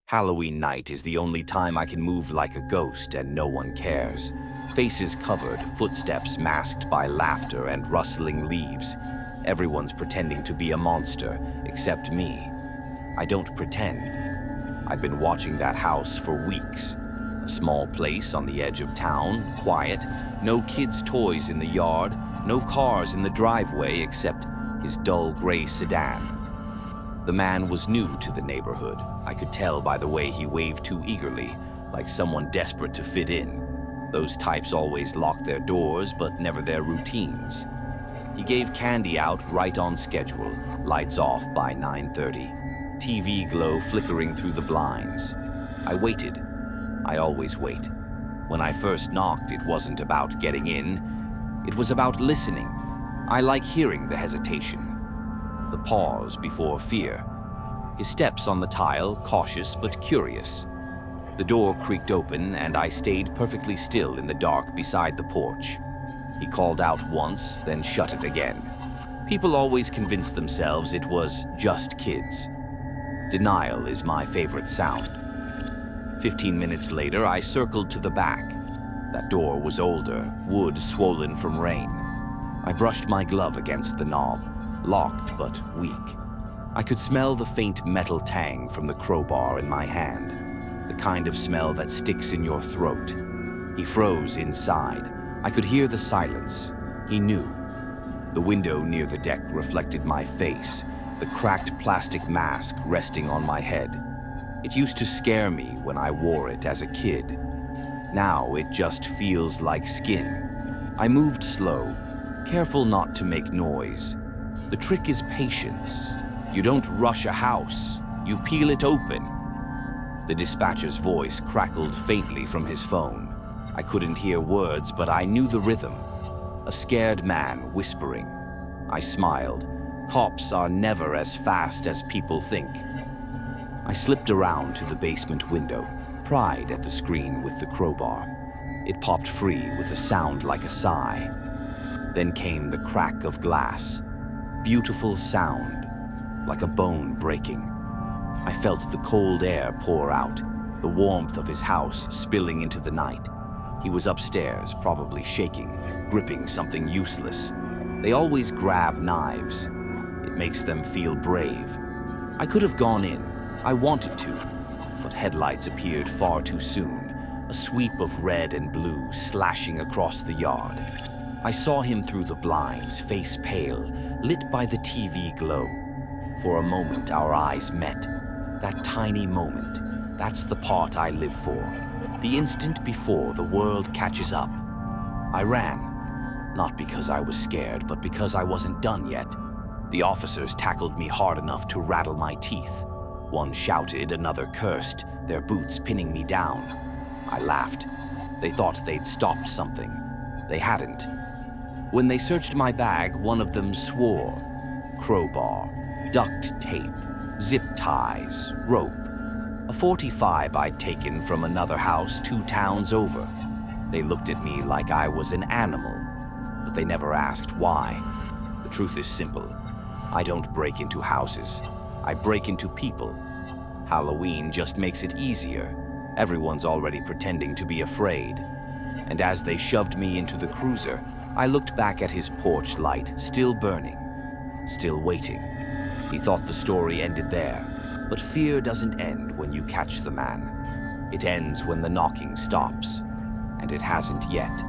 Halloween night is the only time I can move like a ghost and no one cares. Faces covered, footsteps masked by laughter and rustling leaves. Everyone's pretending to be a monster, except me. I don't pretend. I've been watching that house for weeks. A small place on the edge of town, quiet, no kids' toys in the yard, no cars in the driveway except his dull gray sedan. The man was new to the neighborhood. I could tell by the way he waved too eagerly, like someone desperate to fit in. Those types always lock their doors, but never their routines. He gave candy out right on schedule, lights off by 9:30. TV glow flickering through the blinds. I waited. I always wait. When I first knocked, it wasn't about getting in. It was about listening. I like hearing the hesitation, the pause before fear. His steps on the tile, cautious but curious. The door creaked open and I stayed perfectly still in the dark beside the porch. He called out once, then shut it again. People always convince themselves it was just kids. Denial is my favorite sound. 15 minutes later, I circled to the back. That door was older, wood swollen from rain. I brushed my glove against the knob, locked but weak. I could smell the faint metal tang from the crowbar in my hand, the kind of smell that sticks in your throat. He froze inside. I could hear the silence. He knew. The window near the deck reflected my face, the cracked plastic mask resting on my head. It used to scare me when I wore it as a kid. Now it just feels like skin. I moved slow, careful not to make noise. The trick is patience. You don't rush a house, you peel it open. The dispatcher's voice crackled faintly from his phone. I couldn't hear words, but I knew the rhythm. A scared man whispering. I smiled. Cops are never as fast as people think. I slipped around to the basement window, pried at the screen with the crowbar. It popped free with a sound like a sigh. Then came the crack of glass. Beautiful sound, like a bone breaking. I felt the cold air pour out, the warmth of his house spilling into the night. He was upstairs, probably shaking, gripping something useless. They always grab knives. It makes them feel brave. I could have gone in. I wanted to, but headlights appeared far too soon, a sweep of red and blue slashing across the yard. I saw him through the blinds, face pale, lit by the TV glow. For a moment, our eyes met. That tiny moment, that's the part I live for. The instant before the world catches up. I ran, not because I was scared, but because I wasn't done yet. The officers tackled me hard enough to rattle my teeth. One shouted, another cursed, their boots pinning me down. I laughed. They thought they'd stopped something. They hadn't. When they searched my bag, one of them swore. Crowbar, duct tape, zip ties, rope. A .45 I'd taken from another house 2 towns over. They looked at me like I was an animal, but they never asked why. The truth is simple. I don't break into houses. I break into people. Halloween just makes it easier. Everyone's already pretending to be afraid. And as they shoved me into the cruiser, I looked back at his porch light, still burning, still waiting. He thought the story ended there, but fear doesn't end when you catch the man. It ends when the knocking stops, and it hasn't yet.